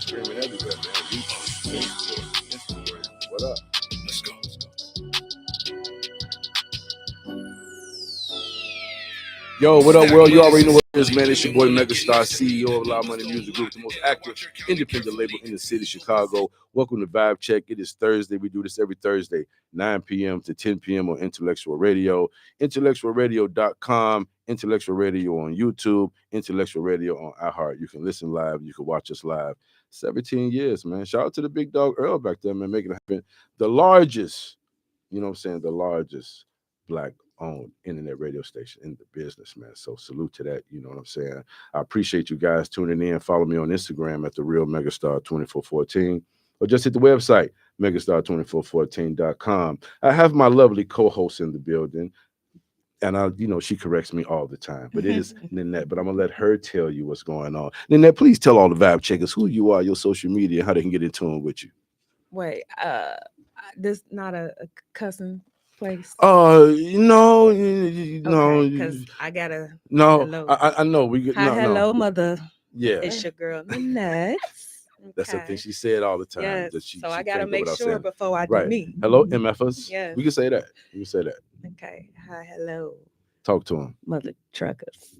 streaming everywhere, man. YouTube, Facebook, Instagram. What up? Let's go. Yo, what up, world? You already know what it is, man. It's your boy Megastar, CEO of Loud Money Music Group, the most active independent label in the city of Chicago. Welcome to Vibe Check. It is Thursday. We do this every Thursday, 9 p.m. to 10 p.m. on Intellectual Radio, IntellectualRadio.com, Intellectual Radio on YouTube, Intellectual Radio on iHeart. You can listen live. You can watch us live. 17 years, man. Shout out to the big dog Earl back there, man, making it happen. The largest, you know what I'm saying, the largest Black-owned internet radio station in the business, man. So salute to that. You know what I'm saying? I appreciate you guys tuning in. Follow me on Instagram at the real Megastar 2414, or just hit the website megastar2414.com. I have my lovely co-host in the building, and she corrects me all the time, but it is Nanette. But I'm gonna let her tell you what's going on. Nanette, please tell all the vibe checkers who you are, your social media, how they can get in tune with you. Wait, this not a cussing place? No, because I gotta. No, hello. I know we get. Hi, No, hello, mother. Yeah, It's your girl, Nanette. That's the thing she said all the time. Yes. That she I gotta make sure saying. before I do Right. me. Hello, MFers. Yes. We can say that. Okay. Hi, hello, Talk to him. mother truckers.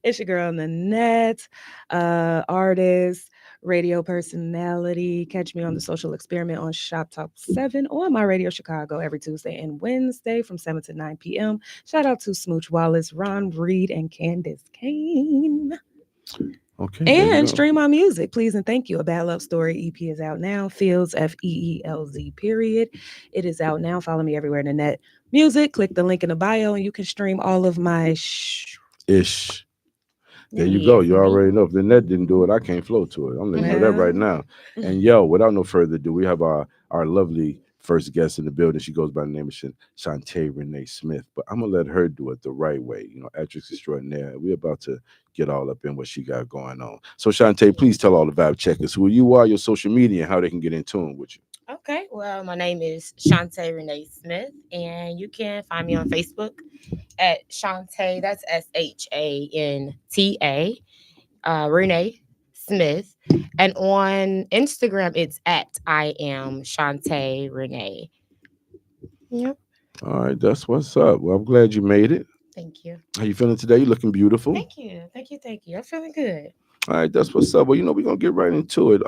It's your girl, Nanette, artist, radio personality. Catch me on the Social Experiment on Shop Talk 7 or my Radio Chicago every Tuesday and Wednesday from 7 to 9 p.m. Shout out to Smooch Wallace, Ron Reed, and Candace Kane. Okay. And stream my music, please and thank you. A Bad Love Story EP is out now. Fields, FEELZ, period. It is out now. Follow me everywhere. Nanette Music. Click the link in the bio and you can stream all of my ish. There you go. You already know. If the net didn't do it, I can't flow to it. I'm letting you know that right now. And yo, without no further ado, we have our lovely first guest in the building. She goes by the name of Shantae Renee Smith. But I'm going to let her do it the right way. Actress extraordinaire. We're about to get all up in what she got going on. So Shantae, please tell all the vibe checkers who you are, your social media, and how they can get in tune with you. Okay, well, my name is Shantae Renee Smith, and you can find me on Facebook at Shantae, that's SHANTA, Renee Smith. And on Instagram, it's at I am Shantae Renee. Yep. All right, that's what's up. Well, I'm glad you made it. Thank you. How you feeling today? You looking beautiful. Thank you. I'm feeling good. All right, that's what's up. Well, we're gonna get right into it.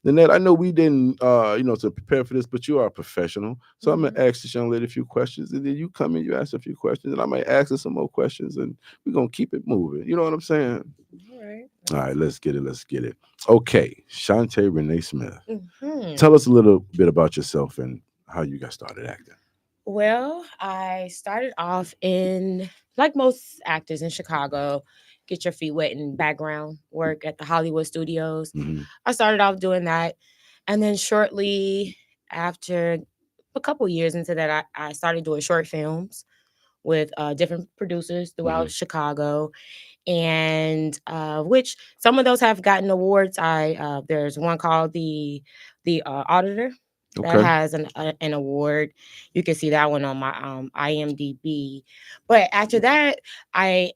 Nanette, I know we didn't to prepare for this, but you are a professional. So I'm gonna ask this young lady a few questions, and then you come in, you ask a few questions, and I might ask her some more questions, and we're gonna keep it moving. You know what I'm saying? All right, let's get it. Okay, Shantae Renee Smith. Tell us a little bit about yourself and how you got started acting. Well, I started off in, like most actors in Chicago, get your feet wet in background work at the Hollywood studios. I started off doing that. And then shortly after, a couple years into that, I started doing short films with different producers throughout Chicago. And which some of those have gotten awards. There's one called the Auditor. That has an award. You can see that one on my IMDb. But after that, I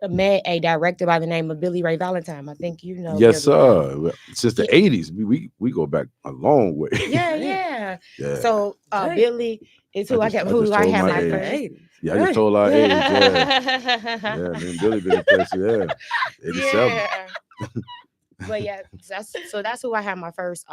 met a director by the name of Billy Ray Valentine. I think you know. Yes, sir. Since the 80s, we go back a long way. Yeah. So Billy is who I have my first. Yeah, I just told our age. Yeah, man, Billy been in place. Yeah, 87. Yeah. But yeah, that's who I had my first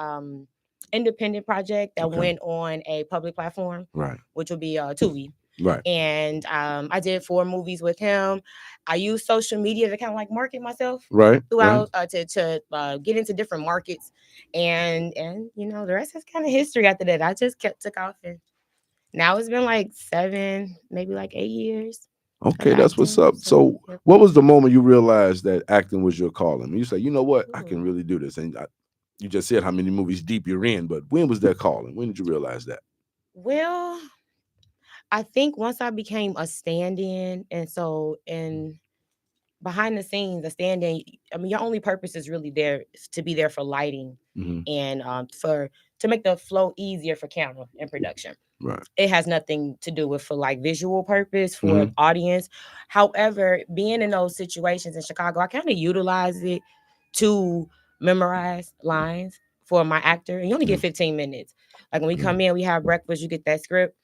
independent project that went on a public platform, right? Which would be Tubi, right? And I did 4 movies with him. I used social media to kind of like market myself, right? Throughout to get into different markets, and the rest is kind of history. After that, I just took off, and now it's been like 7, maybe like 8 years. Okay, that's what's up. So, what was the moment you realized that acting was your calling? You say, you know what, I can really do this, and you just said how many movies deep you're in, but when was that calling? When did you realize that? Well, I think once I became a stand-in, and so behind the scenes, a stand-in, I mean, your only purpose is really there to be there for lighting and to make the flow easier for camera and production. Right. It has nothing to do with for like visual purpose for an audience. However, being in those situations in Chicago, I kind of utilize it to memorize lines for my actor, and you only get 15 minutes. Like when we come in, we have breakfast, you get that script.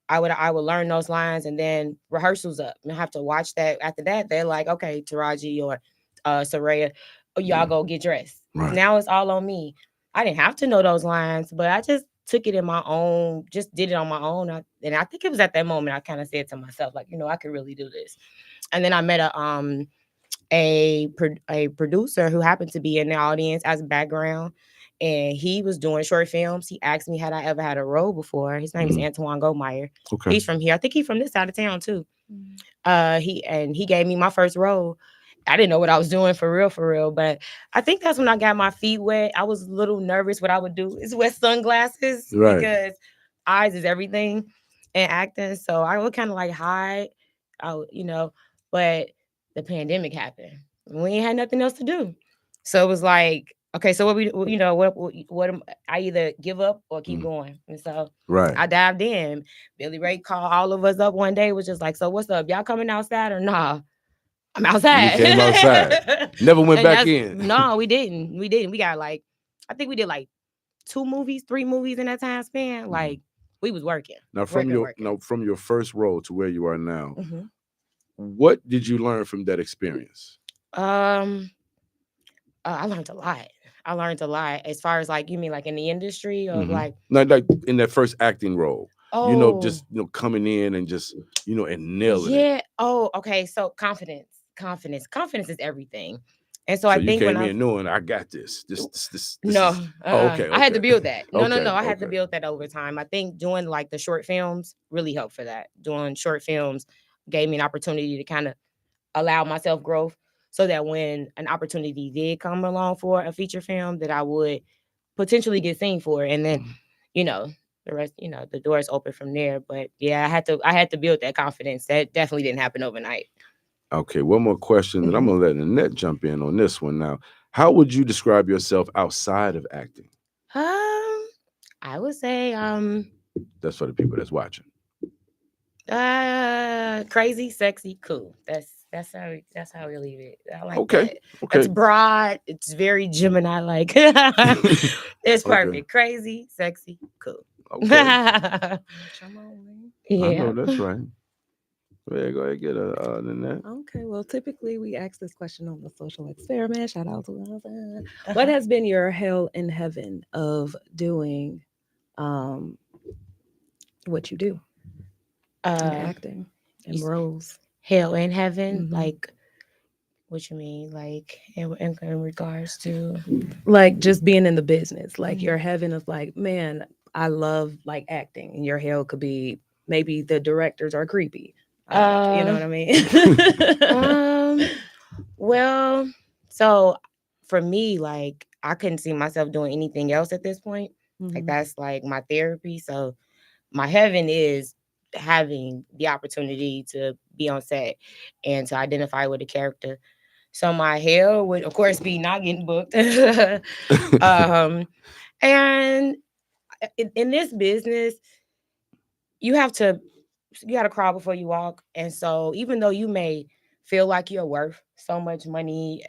I would learn those lines, and then rehearsals up. And I have to watch that. After that, they're like, okay, Taraji or Soraya, y'all go get dressed. Right. Now it's all on me. I didn't have to know those lines, but I just took it in my own, just did it on my own. And I think it was at that moment I kind of said to myself, like, I could really do this. And then I met a producer who happened to be in the audience as a background, and he was doing short films. He asked me had I ever had a role before. His name is Antoine Goldmeyer. Okay. He's from here. I think he's from this side of town too. He gave me my first role. I didn't know what I was doing for real, but I think that's when I got my feet wet. I was a little nervous. What I would do is wear sunglasses because eyes is everything in acting. So I would kind of like hide, but the pandemic happened. We ain't had nothing else to do. So it was like, okay, so what I either give up or keep going. And so I dived in. Billy Ray called all of us up one day, was just like, so what's up? Y'all coming outside or nah? I'm outside. You came outside. Never went back in. No, we didn't. We got I think we did like 3 movies in that time span. Like we was working. Now from your first role to where you are now, what did you learn from that experience? I learned a lot. As far as like, you mean like in the industry or like in that first acting role. Just coming in and just and nailing it. Yeah. Oh, okay. So confidence is everything. And so I think you came in knowing I got this. No. Okay. I had to build that. No. I had Okay. to build that over time. I think doing like the short films really helped for that. Doing short films gave me an opportunity to kind of allow myself growth, so that when an opportunity did come along for a feature film, that I would potentially get seen for, and then the rest, the doors open from there. But yeah, I had to build that confidence. That definitely didn't happen overnight. Okay, one more question, and I'm gonna let Annette jump in on this one now. How would you describe yourself outside of acting? I would say that's for the people that's watching. Crazy, sexy, cool. That's how we leave it. I like that. Okay. It's broad. It's very Gemini like. It's perfect. Okay. Crazy, sexy, cool. Okay. Yeah. I know that's right. Yeah, go ahead, get Annette. Okay, well, typically we ask this question on the social experiment. Shout out to us. What has been your hell in heaven of doing what you do? Acting and roles. Hell in heaven, like what you mean, like in regards to like just being in the business, like your heaven is like, man, I love like acting, and your hell could be maybe the directors are creepy. You know what I mean? Well, so for me, like I couldn't see myself doing anything else at this point. Like that's like my therapy. So my heaven is having the opportunity to be on set and to identify with a character. So my hell would of course be not getting booked. And in this business, you gotta crawl before you walk. And so even though you may feel like you're worth so much money,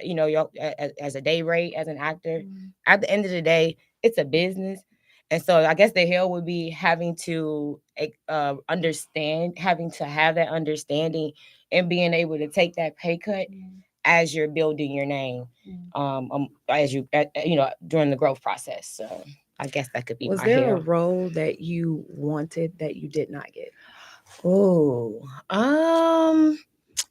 as a day rate, as an actor, at the end of the day, it's a business. And so I guess the hell would be having to have that understanding and being able to take that pay cut as you're building your name, as you during the growth process. So I guess that could be. Was there a role that you wanted that you did not get? Oh,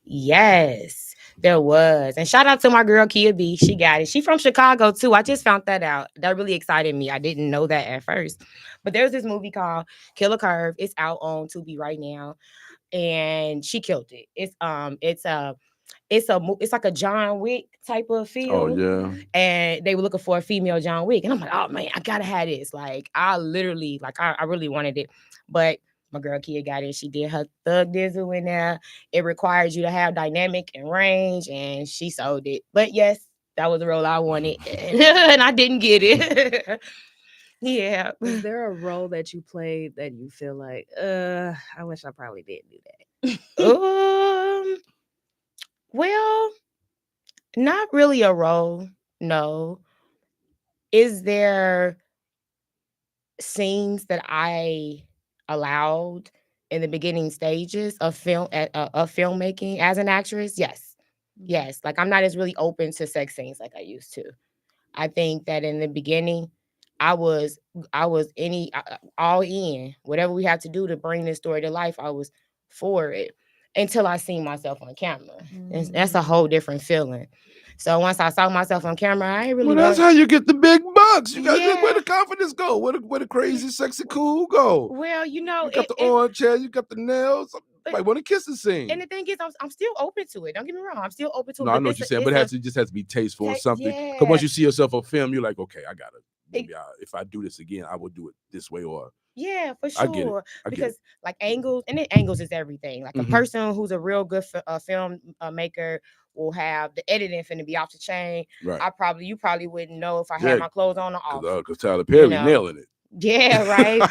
yes, there was. And shout out to my girl Kia B. She got it. She from Chicago too. I just found that out. That really excited me. I didn't know that at first. But there's this movie called Killer Curve. It's out on Tubi right now, and she killed it. It's like a John Wick type of feel. Oh yeah. And they were looking for a female John Wick, and I'm like, oh man, I gotta have this. Like I literally, I really wanted it, but my girl Kia got it. She did her thug dizzle in there. It requires you to have dynamic and range, and she sold it. But yes, that was the role I wanted, and I didn't get it. Yeah. Was there a role that you played that you feel like, I wish I probably didn't do that? Well, not really a role, no. is there scenes that I allowed in the beginning stages of of filmmaking as an actress? Yes. Yes. Like I'm not as really open to sex scenes like I used to. I think that in the beginning, I was all in. Whatever we had to do to bring this story to life, I was for it until I seen myself on camera. And that's a whole different feeling. So once I saw myself on camera, I ain't really Well, that's want. how you get the big bucks. You got where Yeah. the confidence go, where the crazy, sexy, cool go. Well, You got the orange hair, you got the nails. Like want to kiss the scene. And the thing is, I'm still open to it. Don't get me wrong. I'm still open to it. No, I But know what this you're saying, it's but it just has to be tasteful or something. Because yeah. once you see yourself on film, you're like, okay, I gotta. Maybe if I do this again, I will do it this way. Or Yeah, for I get it. sure. I get Because it. like angles, and then angles is everything. Like a person who's a real good film maker will have the editing finna be off the chain. Right. You probably wouldn't know if I Yeah, had my clothes on or off. Because Tyler Perry know. nailing it. Yeah, right.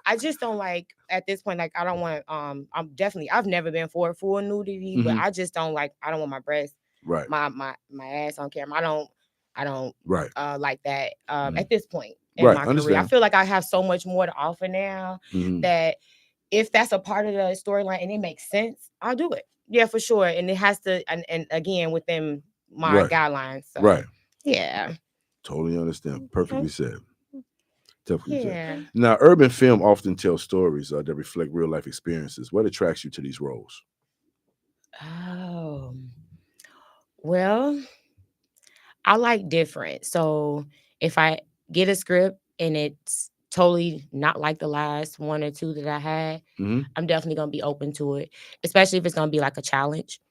I just don't like at this point. Like I don't want. I've never been for full nudity, but I just don't like. I don't want my breasts, Right. my ass on camera. I don't Right. like that at this point in Right, my career. I understand. feel like I have so much more to offer now Mhm. that if that's a part of the storyline and it makes sense, I'll do it. Yeah, for sure. And it has to, and again within my Right. guidelines. So, Right. yeah. Totally understand. Perfectly said. Definitely said. Yeah. Now, urban film often tells stories that reflect real life experiences. What attracts you to these roles? Oh, well, I like different. So if I get a script and it's totally not like the last one or two that I had, Mhm. I'm definitely gonna be open to it, especially if it's gonna be like a challenge.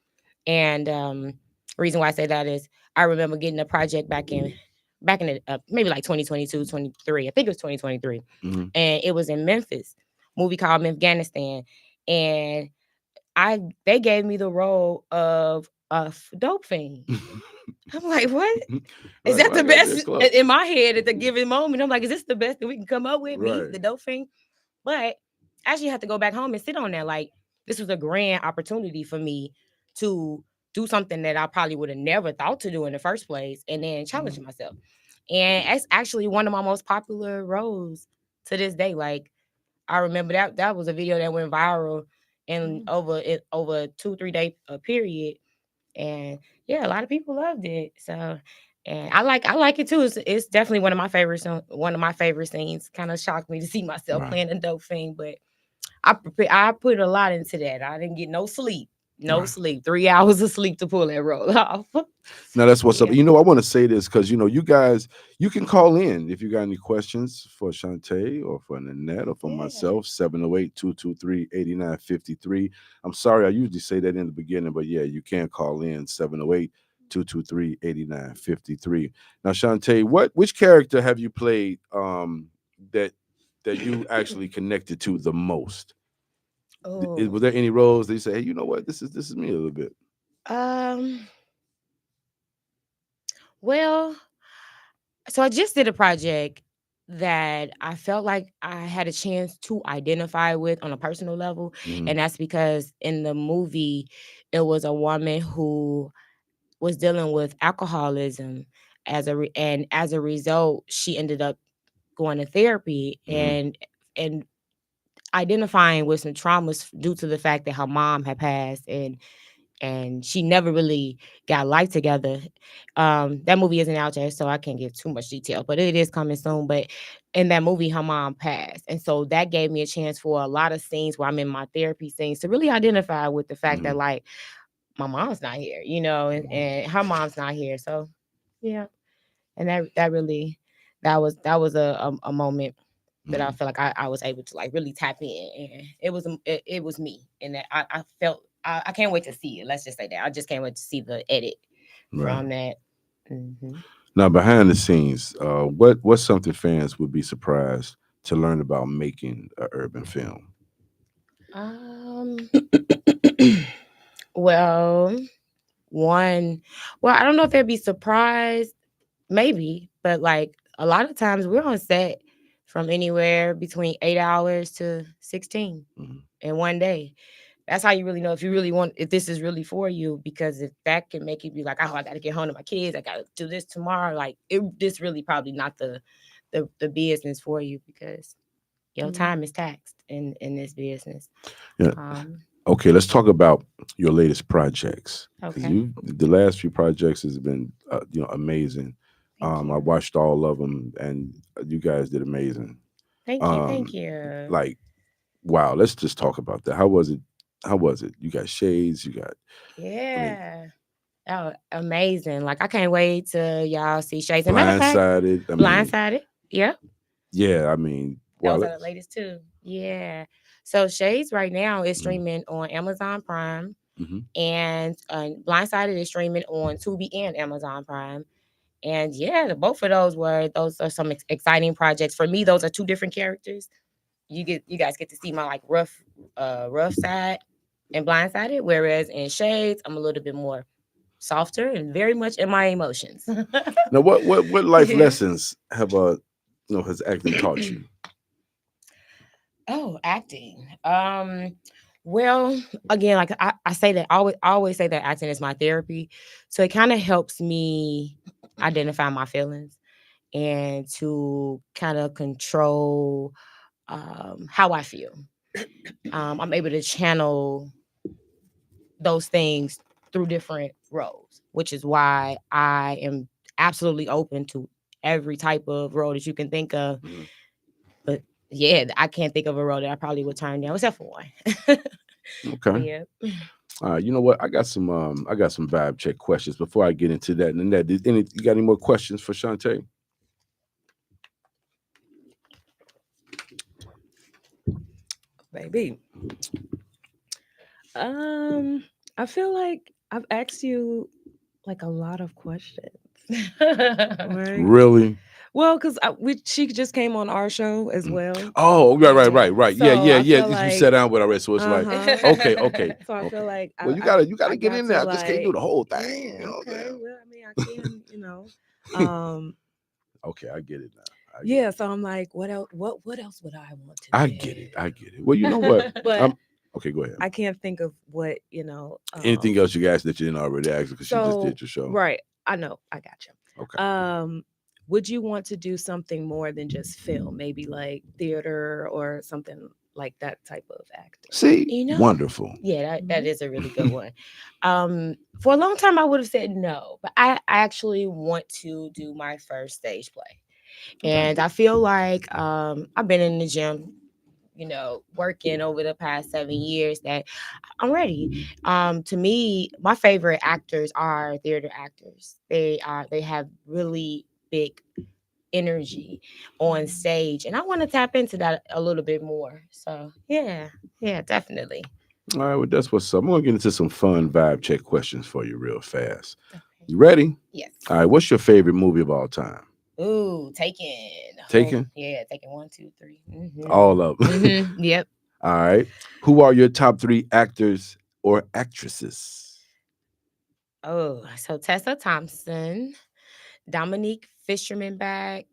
And reason why I say that is I remember getting a project back in the, maybe like 2022, 23. I think it was 2023, Mhm. and it was in Memphis. Movie called Afghanistan, and they gave me the role of a dope fiend. I'm like, what? Is that the best in my head at the given moment? I'm like, is this the best that we can come up with? Me, Right. the dope fiend. But I actually had to go back home and sit on that. Like, this was a grand opportunity for me to do something that I probably would have never thought to do in the first place and then challenge myself. And it's actually one of my most popular roles to this day. Like, I remember that was a video that went viral in over 2-3 day period. And yeah, a lot of people loved it. So, and I like it too. It's definitely one of my favorites. One of my favorite scenes. Kind of shocked me to see myself playing a dope thing, but I put a lot into that. I didn't get no sleep. No sleep. 3 hours of sleep to pull that roll off. Now that's what's up. Yeah. You know, I want to say this because you guys, you can call in if you got any questions for Shantae or for Nanette or for myself, 708-223-8953. I'm sorry, I usually say that in the beginning, but yeah, you can call in 708-223-8953. Now, Shantae, which character have you played that you actually connected to the most? Oh. Was there any roles that you say, hey, you know what, this is me a little bit? Well, so I just did a project that I felt like I had a chance to identify with on a personal level. Mhm. And that's because in the movie, it was a woman who was dealing with alcoholism and as a result, she ended up going to therapy and identifying with some traumas due to the fact that her mom had passed and she never really got life together. That movie isn't out yet, so I can't give too much detail, but it is coming soon. But in that movie, her mom passed. And so that gave me a chance for a lot of scenes where I'm in my therapy scenes to really identify with the fact that like my mom's not here, and her mom's not here. So yeah. And that really that was a moment that I felt like I was able to like really tap in, and it was me, and that I felt I can't wait to see it. Let's just say that I just can't wait to see the edit from that. Now, behind the scenes, what's something fans would be surprised to learn about making an urban film? Um, well, I don't know if they'd be surprised, maybe, but like a lot of times we're on set from anywhere between 8 hours to 16 in one day. That's how you really know if you really want, if this is really for you, because if that can make you be like, oh, I gotta get home to my kids, I gotta do this tomorrow, like this really probably not the business for you, because your time is taxed in this business. Yeah. Um, Okay, let's talk about your latest projects, because okay. the last few projects has been amazing. Thank I you. watched all of them, and you guys did amazing. Thank you. Thank Um, you. like wow, let's just talk about that. How was it? How was it? You got shades. You got. I mean, Yeah. Oh, amazing. Like I can't wait to y'all see Shades. As a matter of fact, blindsided. I mean, Blindsided. Yeah. yeah. I mean, wow. Those are the latest too. Yeah. So Shades right now is Mm-hmm. streaming on Amazon Prime, Mm-hmm. and Blindsided is streaming on Tubi and Amazon Prime. And yeah, both of those are some exciting projects for me. Those are two different characters. You guys get to see my like rough side and Blindsided, whereas in Shades I'm a little bit more softer and very much in my emotions. Now, what life Yeah. lessons have has acting taught you? Oh, acting. Well, again, like I say that I always say that acting is my therapy. So it kind of helps me identify my feelings and to kind of control how I feel. I'm able to channel those things through different roles, which is why I am absolutely open to every type of role that you can think of. Mm-hmm. But yeah, I can't think of a role that I probably would turn down, except for one. But Okay. yeah. All right. You know what? I got some vibe check questions before I get into that. And that, you got any more questions for Shantae? Baby. I feel like I've asked you like a lot of questions. Right? Really? Well, because she just came on our show as Mm. well. Oh, right. Yeah, So yeah, I yeah. feel You like, sat down with already, so it's like, okay, okay, so I feel okay. like Well, you I gotta get got in to there. I just can't do like, the whole thing. yeah, You know what I'm okay. saying? Well, I mean, I can. Okay, I get it now. I get Yeah. it. So I'm like, what else? What else would I want to I do? get it. I get it. Well, you know what? But Okay. Go ahead. I can't think of what Anything else you guys that you didn't already ask because you just So did your show? right, I know, I got you. Okay. Would you want to do something more than just film, maybe like theater or something like that type of acting? See, You know, wonderful. yeah, that is a really good one. For a long time I would have said no, but I actually want to do my first stage play. Okay. And I feel like I've been in the gym, working over the past 7 years, that I'm ready. To me, my favorite actors are theater actors. They have really big energy on stage, and I want to tap into that a little bit more. So yeah, definitely. All right. Well, that's what's up. I'm gonna get into some fun vibe check questions for you real fast. Okay. You ready? Yes. All right. What's your favorite movie of all time? Ooh, Taken. Taken? Yeah, Taken 1, 2, 3. All of them. Yep. All right. Who are your top three actors or actresses? Oh, so Tessa Thompson, Dominique Fisherman back,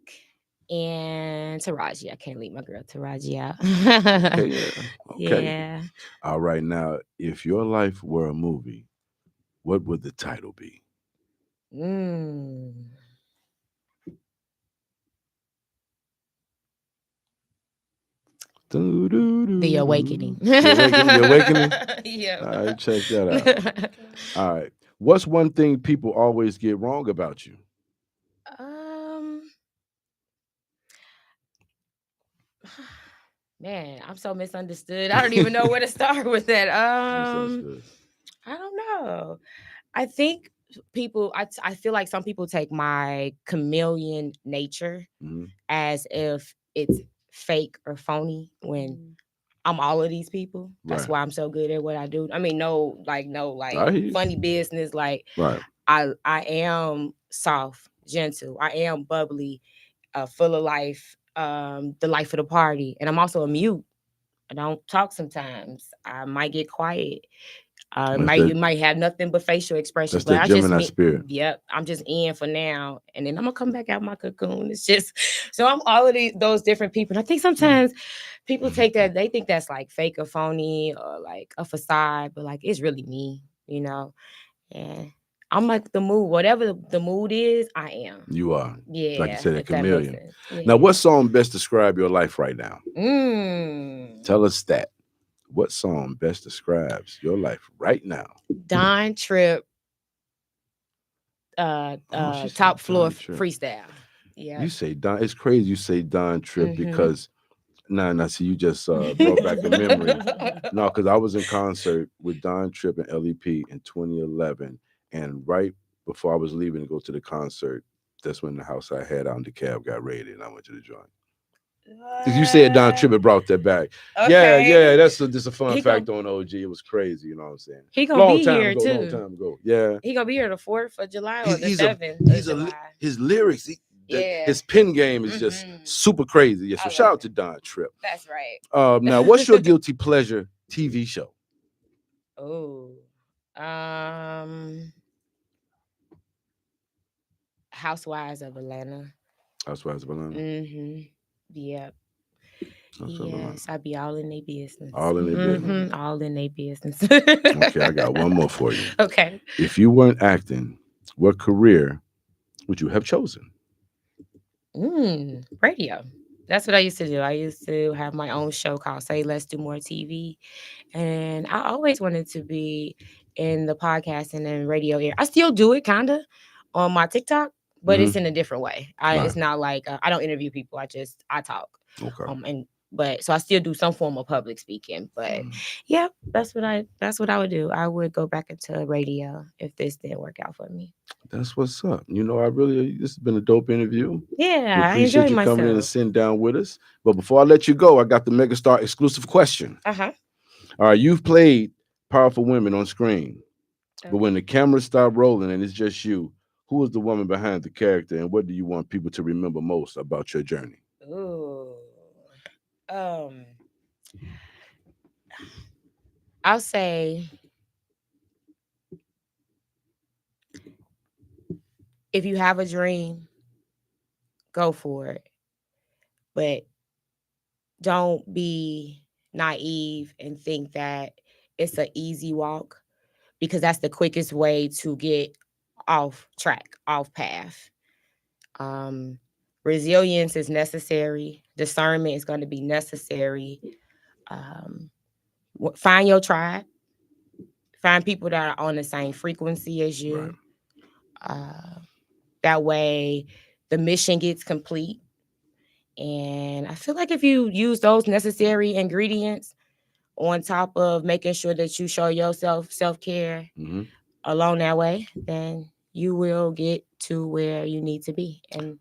and Taraji. I can't leave my girl Taraji out. Okay. Yeah. Okay. Yeah. All right. Now, if your life were a movie, what would the title be? Mm. The Awakening. The Awakening. The Awakening. Yeah. All right. Check that out. All right. What's one thing people always get wrong about you? um, Man, I'm so misunderstood. I don't even know where to start with that. Misunderstood. I don't know. I think I feel like some people take my chameleon nature Mhm. as if it's fake or phony when I'm all of these people. That's Right. why I'm so good at what I do. I mean, no, I hear you. funny business. Like Right. I am soft, gentle. I am bubbly, full of life, the life of the party. And I'm also a mute. I don't talk sometimes. I might get quiet. It might have nothing but facial expressions. That's the Gemini spirit. Yep, I'm just in for now, and then I'm gonna come back out my cocoon. It's just so I'm all of those different people. And I think sometimes people take that, they think that's like fake or phony or like a facade, but like it's really me, you know. And I'm like the mood, whatever the mood is, I am. You are. Yeah, like you said, a chameleon. Yeah. Now, what song best describe your life right now? Tell us that. What song best describes your life right now? Don Tripp, top floor freestyle. Yeah. You say Don. It's crazy you say Don Tripp because see, you just brought back a memory. No, because I was in concert with Don Tripp and LEP in 2011, and right before I was leaving to go to the concert, that's when the house I had out in the cab got raided, and I went to the joint. You said Don Tripp brought that back. Okay. Yeah, that's just a fun fact on OG. It was crazy, you know what I'm saying? He gonna be here too. Long time ago. Yeah. He gonna be here the 4th of July or the 7th of July. His lyrics, his pen game is just super crazy. Yeah, so shout out to Don Tripp. That's right. Now, what's your guilty pleasure TV show? Housewives of Atlanta. Housewives of Atlanta. Yep. Yes, I be all in their business. All in their business. All in their business. Okay, I got one more for you. Okay. If you weren't acting, what career would you have chosen? Radio. That's what I used to do. I used to have my own show called Say Let's Do More TV. And I always wanted to be in the podcasting and radio area. I still do it kind of on my TikTok, but it's in a different way. It's not like I don't interview people. I talk. Okay. So I still do some form of public speaking. But yeah, that's what I would do. I would go back into radio if this didn't work out for me. That's what's up. You know, this has been a dope interview. Yeah, I enjoyed you myself. coming in and sitting down with us. But before I let you go, I got the Megastar exclusive question. All right, you've played powerful women on screen, but when the cameras stop rolling and it's just you, who is the woman behind the character, and what do you want people to remember most about your journey? I'll say if you have a dream, go for it. But don't be naive and think that it's an easy walk, because that's the quickest way to get off track, off path. Resilience is necessary. Discernment is going to be necessary. Find your tribe. Find people that are on the same frequency as you. Right. That way the mission gets complete. And I feel like if you use those necessary ingredients on top of making sure that you show yourself self-care along that way, then you will get to where you need to be. And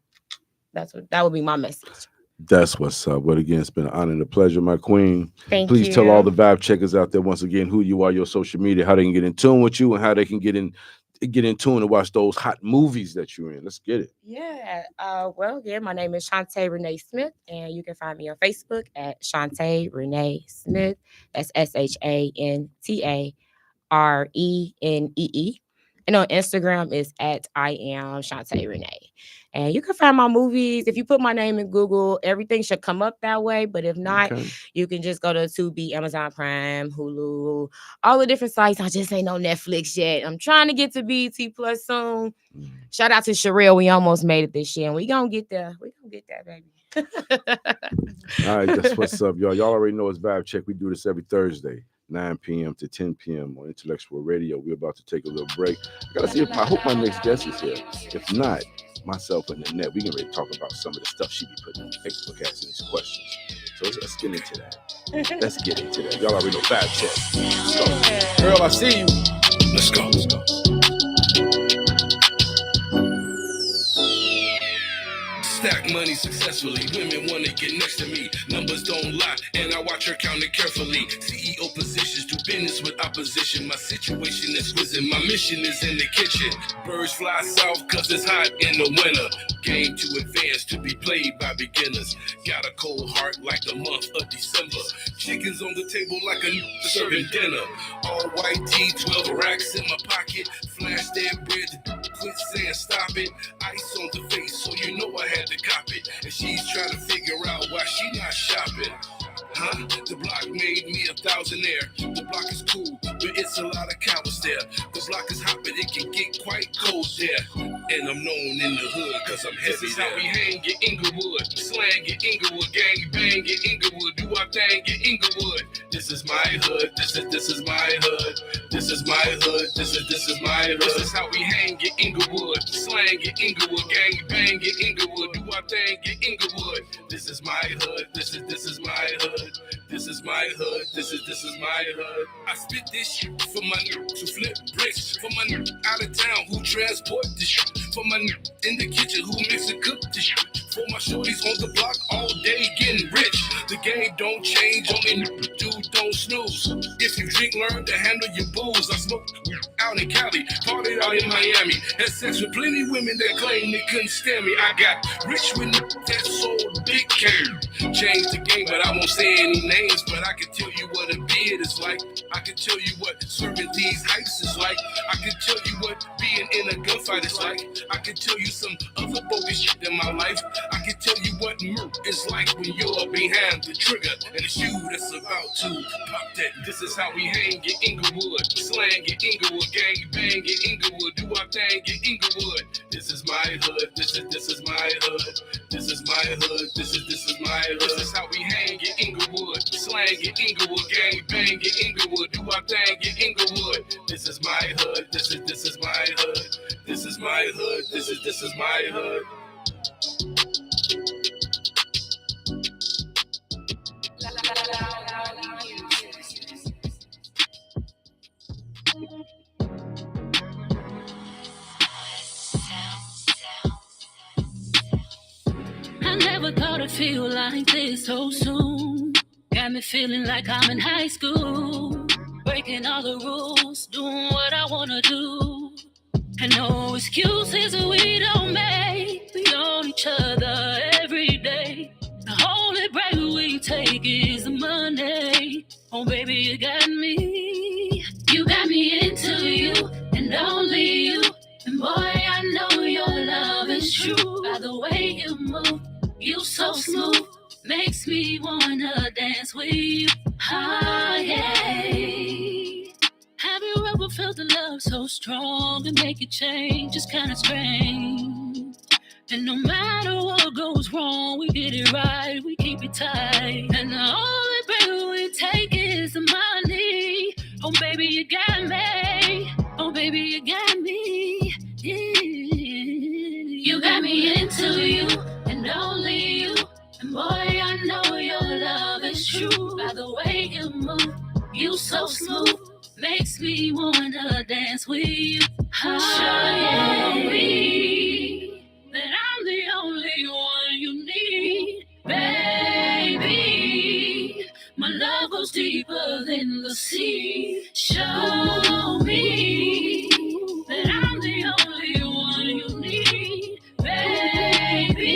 that would be my message. That's what's up. But again, it's been an honor and a pleasure, my queen. Thank Please you. tell all the vibe checkers out there once again who you are, your social media, how they can get in tune with you, and how they can get in tune and watch those hot movies that you're in. Let's get it. Yeah. My name is Shantae Renee Smith, and you can find me on Facebook at Shantae Renee Smith. That's SHANTARENEE. And on Instagram is at I am Shantae Renee. And you can find my movies. If you put my name in Google, everything should come up that way. But if not, you can just go to Tubi, Amazon Prime, Hulu, all the different sites. I just ain't on Netflix yet. I'm trying to get to BET Plus soon. Shout out to Sherelle. We almost made it this year. And we gonna get there. We gonna get there, baby. All right, that's what's up, y'all. Y'all already know it's Vibe Check. We do this every Thursday, 9 p.m. to 10 p.m. on Intellectual Radio. We're about to take a little break. I gotta see I hope my next guest is here. If not, myself and the net, we can really talk about some of the stuff she be putting on Facebook, asking these questions. So let's get into that. Let's get into that. Y'all already know Vibe Check. Let's go. Girl, I see you. Let's go. Let's go. stack money successfully. Women wanna get next to me. Numbers don't lie, and I watch her count it carefully. CEO positions do business with opposition. My situation is risen, my mission is in the kitchen. Birds fly south cause it's hot in the winter. Game too advanced to be played by beginners. Got a cold heart like the month of December. Chickens on the table like a serving dinner. All white tee, 12 racks in my pocket. Flash that bread, quit saying stop it. Ice on the face, so you know I had to cop it. And she's trying to figure out why she not shopping. Huh? The block made me a thousandaire. The block is cool, but it's a lot of cowards there. The block is hot, but it can get quite cold there. And I'm known in the hood, cause I'm heavy. This is how we hang in Inglewood. Slang in Inglewood, gang bang in Inglewood. Do our thing in Inglewood. This is my hood, this is my hood. This is my hood, this is my hood. This is how we hang in Inglewood. Slang in Inglewood, gang bang in Inglewood. Do our thing in Inglewood. This is my hood, this is my hood. This is my hood, this is my hood. I spit this shit for my niggas who flip bricks, for my niggas out of town who transport this shit, for my niggas in the kitchen who mix and cook this shit, for my shorties on the block all day getting rich. The game don't change, only dude don't snooze. If you drink, learn to handle your booze. I smoke out in Cali, partied out in Miami, had sex with plenty women that claim they couldn't stand me. I got rich with that sold big cane. Changed the game, but I won't say any names. But I can tell you what a beard is like. I can tell you what serving these heights is like. I can tell you what being in a gunfight is like. I can tell you some other bogus shit in my life. I can tell you what murk is like when you're behind the trigger and it's you that's about to pop that. This is how we hang in Inglewood. Slang in Inglewood, gang bang in Inglewood. Do our thing in Inglewood. This is my hood. This is my hood. This is my hood. This is my hood. This is how we hang in Inglewood. Slang in Inglewood, gang bang in Inglewood. Do our thing in Inglewood. This is my hood. This is my hood. This is my hood. This is my hood. I never thought I'd feel like this so soon. Got me feeling like I'm in high school, breaking all the rules, doing what I wanna do. And no excuses we don't make. We own each other every day. The only break we take is the money. Oh baby, you got me. You got me into you and only you. And boy, I know your love is true. By the way you move, you so smooth, makes me wanna dance with you. Ah, yeah. Have you ever felt the love so strong and make it change? It's kinda strange. And no matter what goes wrong, we get it right, we keep it tight. And the only break we take is the money. Oh baby, you got me. Oh baby, you got me. Yeah. You got me into you and only you. And boy, I know your love is true. By the way you move, you so smooth, makes me wanna dance with you. Show me that I'm the only one you need, baby. My love goes deeper than the sea. Show me that I'm the only one you need, baby.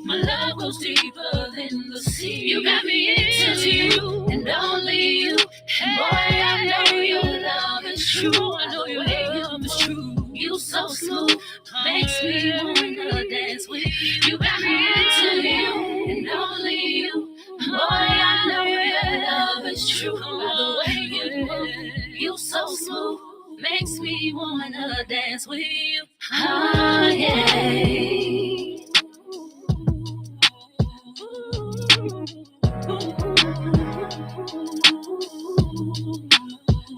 My love goes deeper than the sea. You got me into you and only you. Hey, boy, I know your love is true. I know your love is true. You so smooth, makes me wanna dance with you. You got me into you and only you. Boy, I know your love is true. By the way you move, you so smooth, makes me wanna dance with you. Ah, yeah.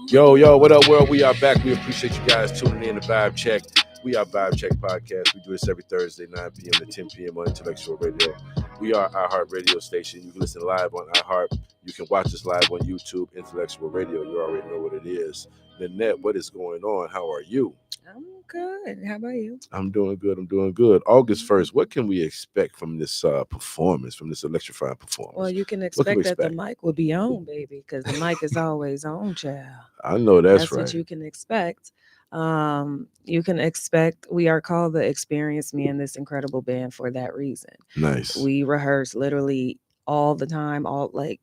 Yo, what up, world? We are back. We appreciate you guys tuning in to Vibe Check. We are Vibe Check Podcast. We do this every Thursday, 9 p.m. to 10 p.m. on Intellectual Radio. We are iHeart Radio station. You can listen live on iHeart. You can watch us live on YouTube, Intellectual Radio. You already know what it is. Lynette, what is going on? How are you? I'm good. How about you? I'm doing good. I'm doing good. August 1st, what can we expect from this performance, from this electrifying performance? Well, you can What can we expect that the expect? mic will be on, baby, because the mic is always on, child. I know that's What right. you can expect. You can expect we are called the Experience Me in this incredible band for that reason. Nice. We rehearse literally all the time, all like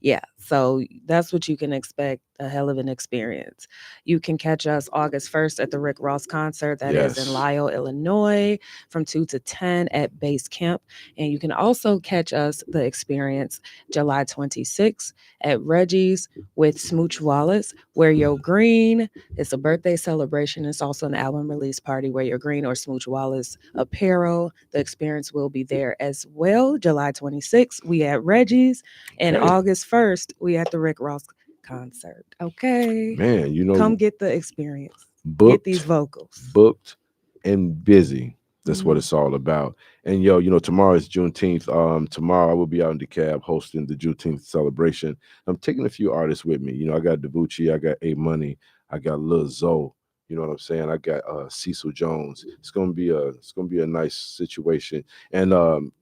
yeah, so that's what you can expect, a hell of an experience. You can catch us August 1st at the Rick Ross concert that is in Yes. Lisle, Illinois from 2 to 10 at Base Camp. And you can also catch us, the experience, July 26th at Reggie's with Smooch Wallace, Wear Your Green. It's a birthday celebration. It's also an album release party. Wear Your Green or Smooch Wallace apparel. The experience will be there as well. July 26th, we at Reggie's. And Okay. August 1st, we at the Rick Ross concert. Okay. Man, you know, Come get the experience. Get these booked, vocals. booked, and busy. That's what Mhm. it's all about. And yo, you know, tomorrow is Juneteenth. Tomorrow I will be out in DeKalb hosting the Juneteenth celebration. I'm taking a few artists with me. You know, I got Debucci, I got A Money, I got Lil Zoe. You know what I'm saying? I got Cecil Jones. It's gonna be a nice situation. And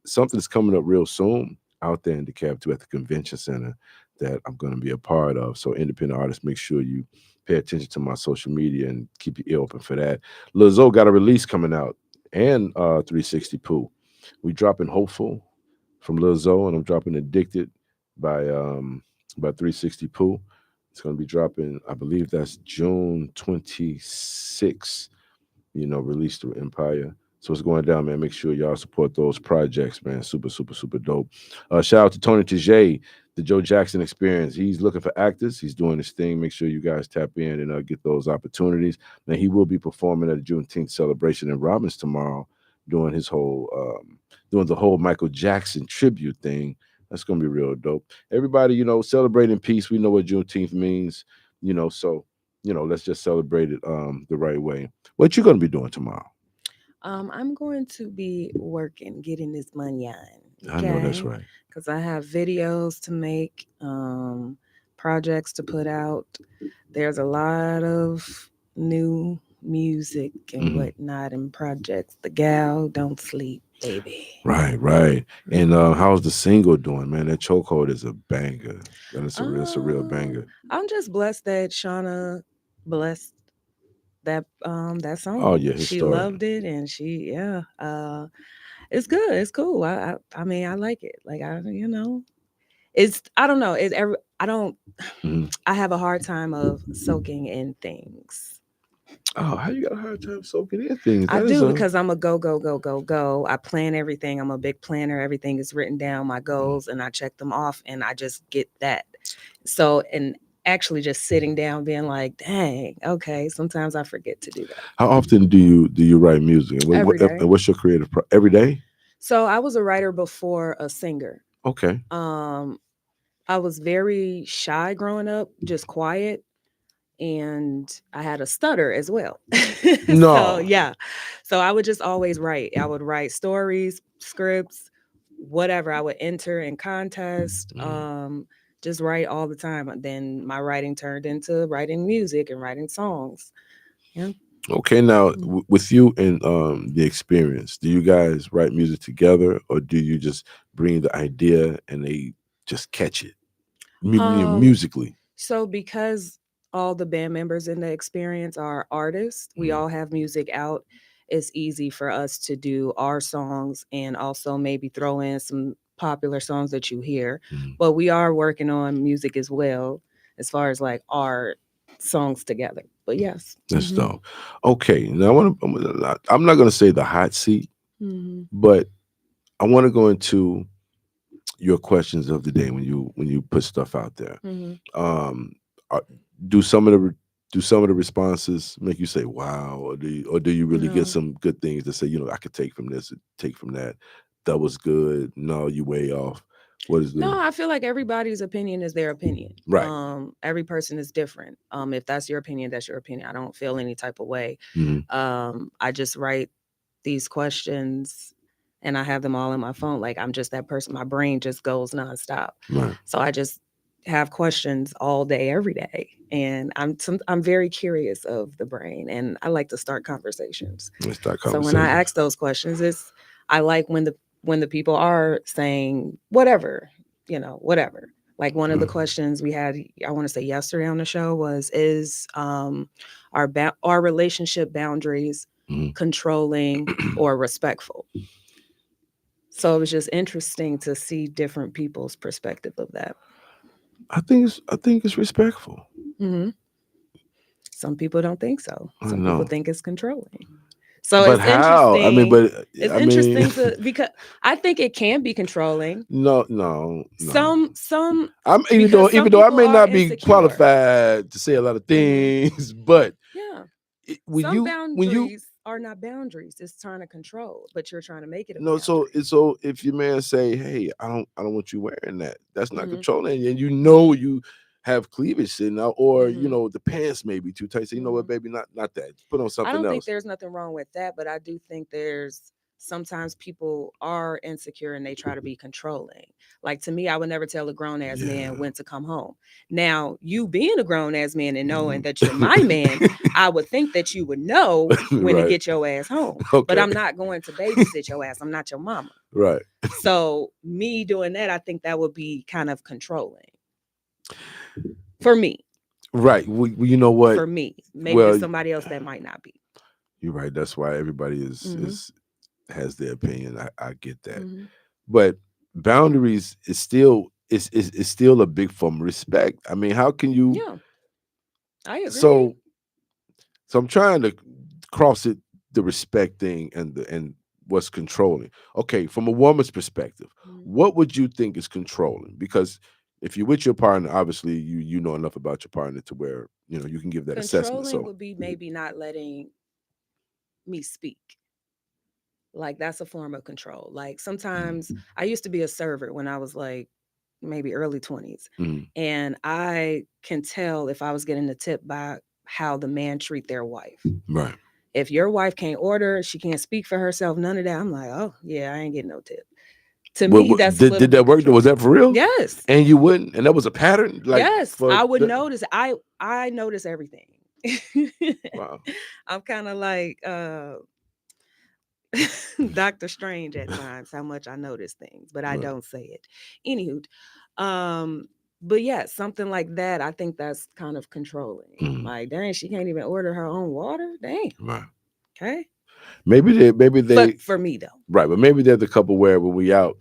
something's coming up real soon out there in DeKalb too at the convention center that I'm gonna be a part of. So independent artists, make sure you pay attention to my social media and keep your ear open for that. Lil Zoe got a release coming out and 360 Pooh. We dropping Hopeful from Lil Zoe, and I'm dropping Addicted by 360 Pooh. It's gonna be dropping, I believe that's June 26th, you know, released through Empire. So it's going down, man. Make sure y'all support those projects, man. Super, super, super dope. Shout out to Tony Tajay, the Joe Jackson Experience. He's looking for actors. He's doing his thing. Make sure you guys tap in and get those opportunities. Man, he will be performing at a Juneteenth celebration in Robbins tomorrow, doing doing the whole Michael Jackson tribute thing. That's gonna be real dope. Everybody, you know, celebrating peace. We know what Juneteenth means, you know. So, you know, let's just celebrate it the right way. What you gonna be doing tomorrow? I'm going to be working, getting this money on. I know that's Okay. right. Because I have videos to make, projects to put out. There's a lot of new music and Mhm. whatnot and projects. The gal don't sleep, baby. Right, right. And Mhm. how's the single doing, man? That chokehold is a banger. That's a real banger. I'm just blessed that Shauna blessed that Oh song. yeah, his She story. loved it and it's good. It's cool. I mean I like it. Like it's I don't know. I don't Mhm. I have a hard time of soaking in things. Oh, how you got a hard time soaking in things? I That is do a because I'm a go, go, go, go, go. I plan everything. I'm a big planner. Everything is written down, my goals, and I check them off and I just get that. So, and actually just sitting down being like, dang, okay, sometimes I forget to do that how often do you write music? And every day. what's your every day? So I was a writer before a singer. Okay. Um, I was very shy growing up, just quiet. And I had a stutter as well. So, No. yeah. So I would just always write. I would write stories, scripts, whatever. I would enter in contests, just write all the time. Then my writing turned into writing music and writing songs. Yeah. Okay, now Mm. with you and the experience, do you guys write music together, or do you just bring the idea and they just catch it Um, musically? so because all the band members in the experience are artists, we Mhm. all have music out. It's easy for us to do our songs and also maybe throw in some popular songs that you hear. Mhm. But we are working on music as well, as far as like our songs together. But yes. That's dope. Okay, now I'm not going to say the hot seat, Mm-hmm. but I want to go into your questions of the day when you put stuff out there. Mm-hmm. Um, are, do some of the responses make you say wow, or do you really get No. some good things to say? You know, I could take from this, take from that. That was good. No, you way off. What is No, the I feel like everybody's opinion is their opinion. right? Every person is different. If that's your opinion, that's your opinion. I don't feel any type of way. Mhm. I just write these questions and I have them all in my phone. Like I'm just that person. My brain just goes nonstop. Right. So I just have questions all day, every day. And I'm very curious of the brain, and I like to start conversations. Let's start So when I conversation. ask those questions, I like when the people are saying whatever, whatever. Like one of the questions we had, I want to say yesterday on the show was, is our relationship boundaries controlling or respectful? So it was just interesting to see different people's perspective of that. I think it's respectful. Mm-hmm. Some people don't think so. I Some people know. think it's controlling. So But it's how? I mean, interesting. but It's I interesting mean, because I think it can be controlling. no. Some I'm because some even though I people may are not be insecure. qualified to say a lot of things, but Yeah. when Some you boundaries are not boundaries. It's trying to control, but you're trying to make it a no, boundary. so if your man say, "Hey, I don't want you wearing that," that's not Mhm. controlling, and you have cleavage sitting out, or Mhm. the pants may be too tight. So you know what, Mhm. baby, not that. Put on I something don't think else. there's nothing wrong with that, but I do think there's sometimes people are insecure and they try to be controlling. Like to me, I would never tell a grown ass man when to come home. Now, you being a grown ass man and knowing that you're my man, I would think that you would know when to Right. get your ass home. But Okay. I'm not going to babysit your ass. I'm not your mama. Right. So me doing that, I think that would be kind of controlling for me. Right. You know what? For me, maybe to Well, somebody else that might not be. you're right. That's why everybody Mhm. is has their opinion. I get that. Mhm. But boundaries is still a big form of respect. I mean, how can you Yeah, I agree. so I'm trying to cross it, the respect thing and what's controlling. Okay, from a woman's perspective, Mhm. what would you think is controlling? Because if you're with your partner, obviously you know enough about your partner to where you can give that assessment. Controlling So would be maybe not letting me speak. Like that's a form of control. Like sometimes I used to be a server when I was like maybe early 20s. mhm, And I can tell if I was getting a tip by how the man treat their wife. right. If your wife can't order, she can't speak for herself, none of that. I'm like, oh yeah, I ain't getting no tip. To me, that's a little Did that bit work? Was control. that for real? Yes. And you wouldn't, and that was a pattern, like Yes. for I would the notice. I notice everything. wow. I'm kind of like Doctor Strange at times, how much I notice things, but I Right. don't say it. Anywho, but yeah, something like that. I think that's kind of controlling. Mhm. Like, dang, she can't even order her own water. Dang. Right. Okay. Maybe But they for me though. right, but maybe they're the couple where when we out,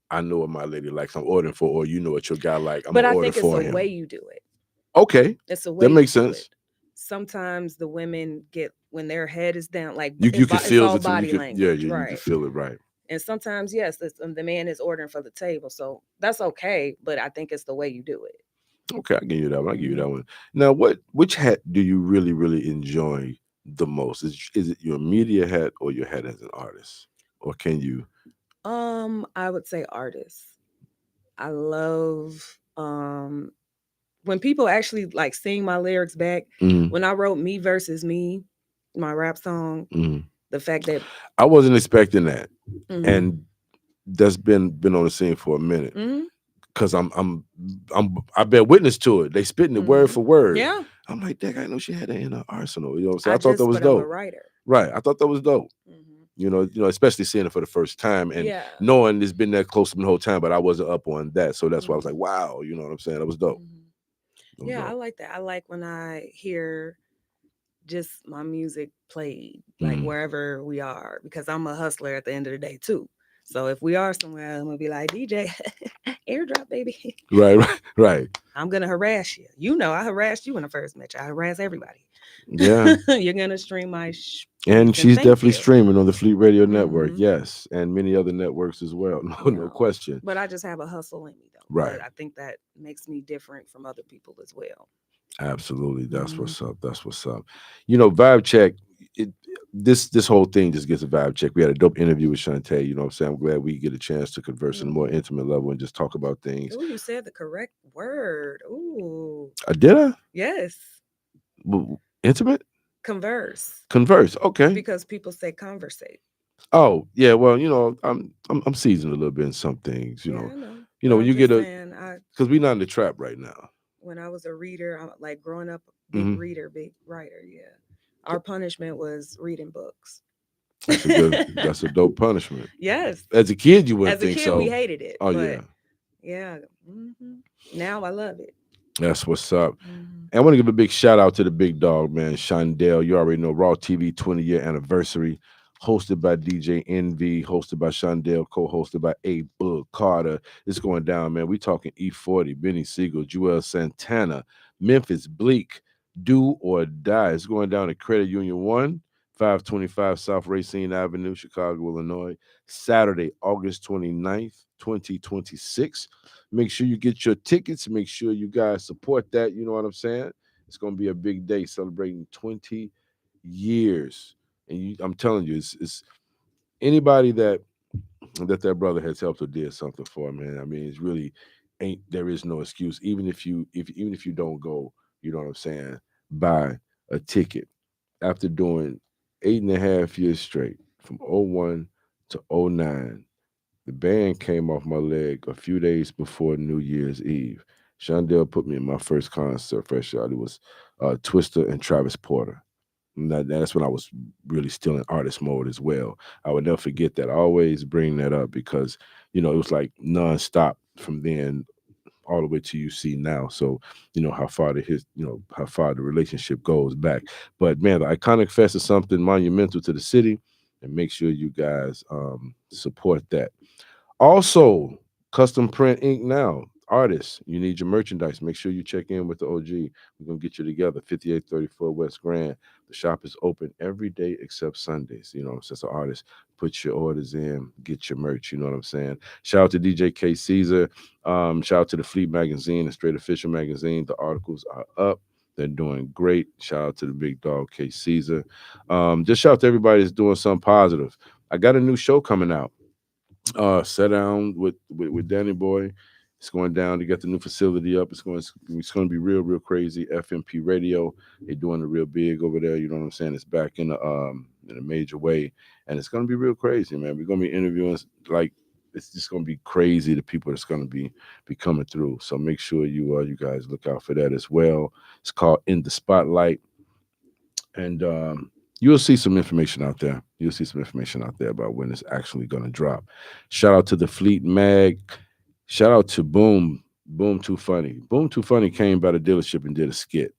I know what my lady likes, I'm ordering for, or you know what your guy like, I'm But gonna I order think it's for a way him. you do it. Okay, It's a way that you makes do sense. it. Sometimes the women get when their head is down, like You can it's feel all it. You body could yeah, language, you can right? feel it, right? And sometimes, yes, the man is ordering for the table, so that's okay. But I think it's the way you do it. Okay, I give you that one. I give you that Mhm. one. Now, which hat do you really enjoy the most? Is it your media hat or your hat as an artist, or can you? I would say artists. I love when people actually like sing my lyrics back. Mhm, When I wrote Me Versus Me, my rap song, mhm. the fact that I wasn't expecting that, mhm, and that's been on the scene for a minute. mhm, Cause I bear witness to it. They spitting it word mhm. for word. Yeah, I'm like, dang, I know she had that in her arsenal. You know what I'm saying? I I thought that just was but I'm a dope. writer. Right. I thought that was dope. Mhm. Especially seeing it for the first time and Yeah. knowing it's been that close to me the whole time, but I wasn't up on that. So that's why I was like, Mhm. wow, you know what I'm saying? That was dope. Mhm. That was Yeah, I dope. like that. I like when I hear just my music played, like Mhm. wherever we are, because I'm a hustler at the end of the day too. So if we are somewhere, I'm gonna be like, DJ, airdrop, baby. Right, right. I'm gonna harass you. You know, I harassed you when I first met you. I harass everybody. Yeah. You're gonna stream my piece And and she's thank definitely you. streaming on the Fleet Radio Network, Hmm. yes, and many other networks as well. No question. But I just have a hustle in me though. Right. But I think that makes me different from other people as well. Absolutely. That's Mhm. what's up. That's what's up. Vibe check. It this whole thing just gets a vibe check. We had a dope interview with Shantae. You know what I'm saying? I'm glad we get a chance to converse on a more Mhm. intimate level and just talk about things. Oh, you said the correct word. Ooh. Did I? Yes. Intimate? Converse. Converse. Okay. Because people say conversate. Oh, yeah. Well, I'm seasoned a little bit in some things, Yeah, I know. you know, But when I'm you get just a, saying, because we're not in the trap right now. when I was a reader, like growing up, big Mhm. reader, big writer. Yeah, our punishment was reading books. That's a good. That's a dope punishment. Yes. As a kid, you wouldn't As a think kid, we so. hated it, Oh but yeah, yeah, now I love it. that's what's up. Mhm. And I want to give a big shout out to the big dog, man, Shondell. You already know Raw TV 20-year anniversary, hosted by DJ Envy, hosted by Shondell, co-hosted by A. Boog Carter. It's going down, man. We talking E40, Benny Siegel, Joel Santana, Memphis Bleak, Do or Die. It's going down at Credit Union 1, 525 South Racine Avenue, Chicago, Illinois. Saturday, August 29th, 2026. Make sure you get your tickets. Make sure you guys support that. You know what I'm saying? It's going to be a big day celebrating 20 years. And I'm telling you, it's anybody that brother has helped or did something for, man. I mean, it's really ain't there is no excuse. Even if you don't go, you know what I'm saying, buy a ticket after doing 8.5 years straight from '01 to '09. The band came off my leg a few days before New Year's Eve. Shondell put me in my first concert, fresh out. It was Twister and Travis Porter. And that's when I was really still in artist mode as well. I would never forget that. I always bring that up because, you know, it was like nonstop from then all the way to you see now. So, you know, how far the relationship goes back. But man, the Iconic Fest is something monumental to the city. And make sure you guys support that. Also, Custom Print Ink now. Artists, you need your merchandise. Make sure you check in with the OG. We're gonna get you together. 5834 West Grand. The shop is open every day except Sundays. You know, since an artist, put your orders in, get your merch. You know what I'm saying? Shout out to DJ K Caesar. Shout out to the Fleet Magazine and Straight Official Magazine. The articles are up. They're doing great. Shout out to the big dog K Caesar. Just shout out to everybody that's doing something positive. I got a new show coming out. Sat down with Danny Boy. It's going down to get the new facility up. It's going to be real crazy. FMP Radio, they're doing it real big over there. You know what I'm saying? It's back in a major way, and it's going to be real crazy, man. We're going to be interviewing like it's just going to be crazy. The people that's going to be coming through. So make sure you guys look out for that as well. It's called In the Spotlight, and you'll see some information out there. You'll see some information out there about when it's actually going to drop. Shout out to the Fleet Mag. Shout out to Boom Too Funny. Boom Too Funny came by the dealership and did a skit.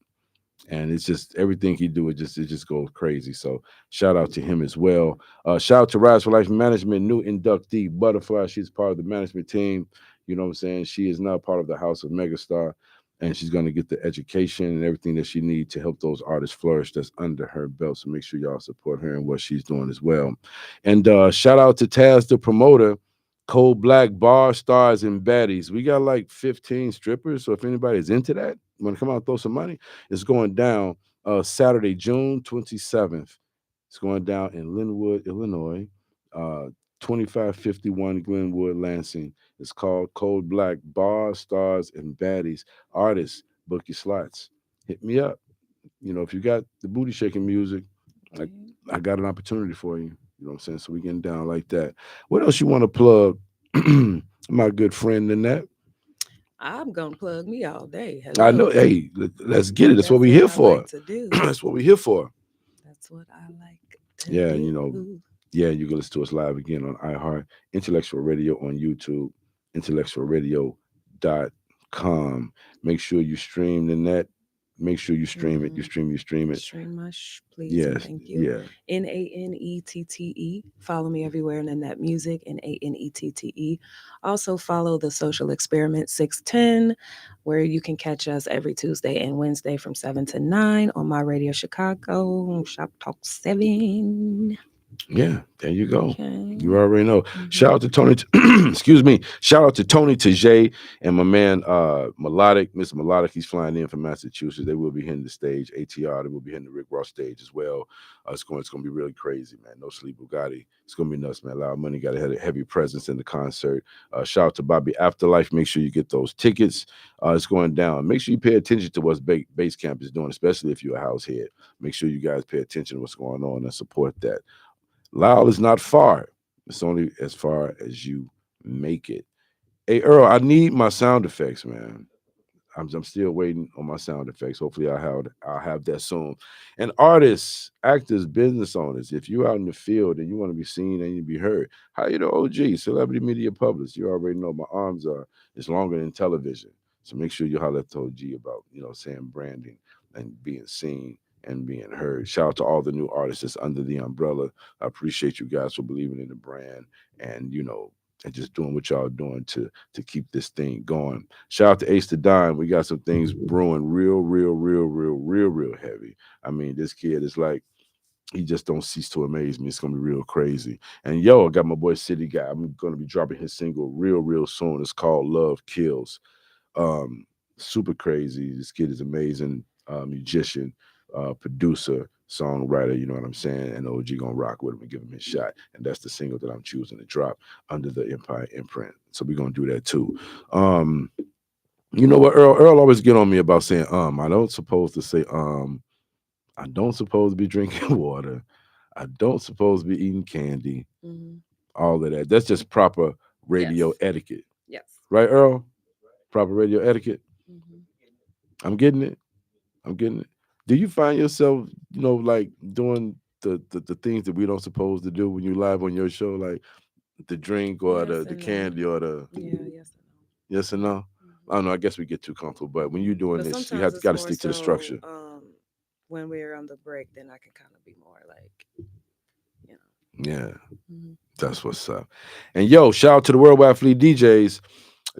And it's just everything he do, it just goes crazy. So shout out to him as well. Shout out to Rise for Life Management, new inductee Butterfly. She's part of the management team. You know what I'm saying? She is now part of the House of Megastar, and she's going to get the education and everything that she needs to help those artists flourish that's under her belt. So make sure y'all support her and what she's doing as well. And shout out to Taz, the promoter. Cold Black Bar Stars and Baddies. We got like 15 strippers. So if anybody's into that, want to come out and throw some money, it's going down Saturday, June 27th. It's going down in Linwood, Illinois, 2551 Glenwood, Lansing. It's called Cold Black Bar Stars and Baddies. Artists, book your slots. Hit me up. You know, if you got the booty shaking music, I got an opportunity for you. You know what I'm saying? So we getting down like that. What else you want to plug? My good friend Nanette. I'm gonna plug me all day. I know. Hello. Hey, let's get it. That's what That's we're what here I for. like to do. That's what we're here for. That's what I like to Yeah, do. you know, yeah, you can listen to us live again on iHeart, Intellectual Radio on YouTube, intellectualradio.com. Make sure you stream the net. Make sure you stream it. You stream it. Stream my please. Yes. And thank you. Yeah. NANETTE. Follow me everywhere in Net Music, NANETTE. Also follow the Social Experiment 610, where you can catch us every Tuesday and Wednesday from 7 to 9 on my radio Chicago, Shop Talk 7. Yeah, there you go. Okay. You already know. Shout out to Tony. Excuse me. Shout out to Tony Tajay and my man Melodic, Mr. Melodic. He's flying in from Massachusetts. They will be hitting the stage. ATR. They will be hitting the Rick Ross stage as well. It's going to be really crazy, man. No Sleep Bugatti. It's going to be nuts, man. Loud Money got a heavy presence in the concert. Shout out to Bobby Afterlife. Make sure you get those tickets. It's going down. Make sure you pay attention to what Base Camp is doing, especially if you're a house head. Make sure you guys pay attention to what's going on and support that. Lyle is not far. It's only as far as you make it. Hey Earl, I need my sound effects, man. I'm still waiting on my sound effects. Hopefully, I'll have that soon. And artists, actors, business owners, if you're out in the field and you want to be seen and you be heard, hire the OG, celebrity media publicist. You already know my arms are it's longer than television. So make sure you holler at the OG about saying branding and being seen and being heard. Shout out to all the new artists that's under the umbrella. I appreciate you guys for believing in the brand and and just doing what y'all doing to keep this thing going. Shout out to Ace the Dime. We got some things brewing real heavy. I mean, this kid is like, he just don't cease to amaze me. It's gonna be real crazy. And I got my boy City Guy. I'm gonna be dropping his single real soon. It's called Love Kills. Um, Super crazy. This kid is amazing, musician, producer, songwriter. You know what I'm saying? And OG gonna rock with him and give him his shot. And that's the single that I'm choosing to drop under the Empire imprint. So we're gonna do that too. You know what, Earl? Earl always get on me about saying I don't supposed to say I don't supposed to be drinking water. I don't supposed to be eating candy. Mhm. All of that. That's just proper radio Yes. etiquette. Yes. Right, Earl? Proper radio etiquette. Mhm. I'm getting it. I'm getting it. Do you find yourself, like doing the things that we don't supposed to do when you live on your show, like the drink or Yes the and candy no. or the Yeah, yes and no. yes and no? I Mhm. don't know. I guess we get too comfortable, but when you're doing But this, you sometimes have it's got to more stick to the so structure. when we're on the break, then I can kind of be more like, you know. Yeah, Mhm. that's what's up. And shout out to the Worldwide Fleet DJs.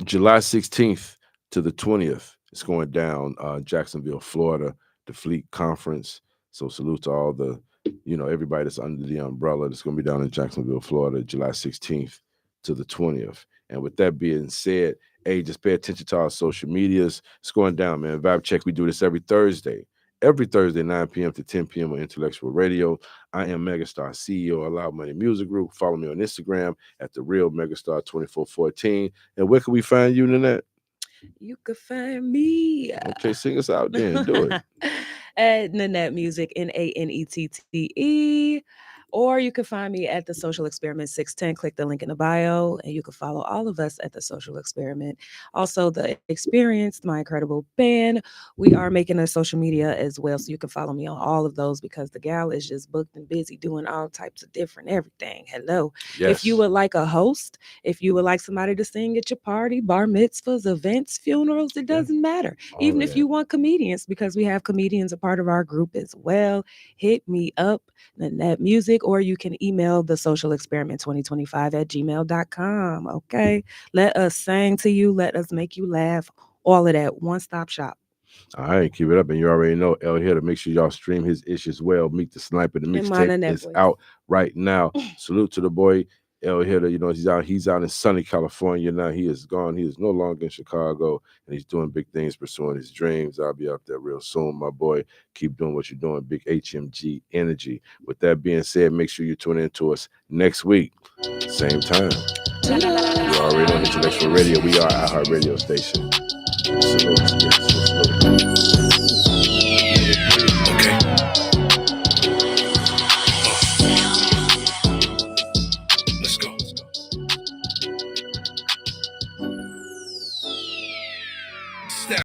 July 16th to the 20th. It's going down Jacksonville, Florida, the Fleet Conference. So salute to all the, everybody that's under the umbrella. That's going to be down in Jacksonville, Florida, July 16th to the 20th. And with that being said, hey, just pay attention to our social medias. It's going down, man. Vibe Check, we do this every Thursday. Every Thursday, 9 p.m. to 10 p.m. on Intellectual Radio. I am Megastar, CEO of Loud Money Music Group. Follow me on Instagram at the real Megastar 2414. And where can we find you, Nanette? You could find me Okay, sing us out then. Do it. at Nanette Music, Naette. Or you can find me at the Social Experiment 610. Click the link in the bio, and you can follow all of us at the Social Experiment. Also, the Experience, my incredible band. We are making a social media as well, so you can follow me on all of those because the gal is just booked and busy doing all types of different everything. Hello. Yes. If you would like a host, if you would like somebody to sing at your party, bar mitzvahs, events, funerals, it doesn't matter. all Even of if that. you want comedians, because we have comedians a part of our group as well, hit me up, Nanette Music, or you can email the social experiment 2025 at gmail.com. Okay. Let us sing to you. Let us make you laugh. All of that. One stop shop. All right, keep it up. And you already know El Hitter. Make sure y'all stream his ish as well. Meet the Sniper. The In my mixtape Nanette is voice. out right now. Salute to the boy El Hitter. He's out in sunny California now. He is gone. He is no longer in Chicago, and he's doing big things, pursuing his dreams. I'll be out there real soon, my boy. Keep doing what you're doing. Big HMG energy. With that being said, make sure you tune in to us next week, same time. You already know Intellectual Radio. We are our radio station. Salute.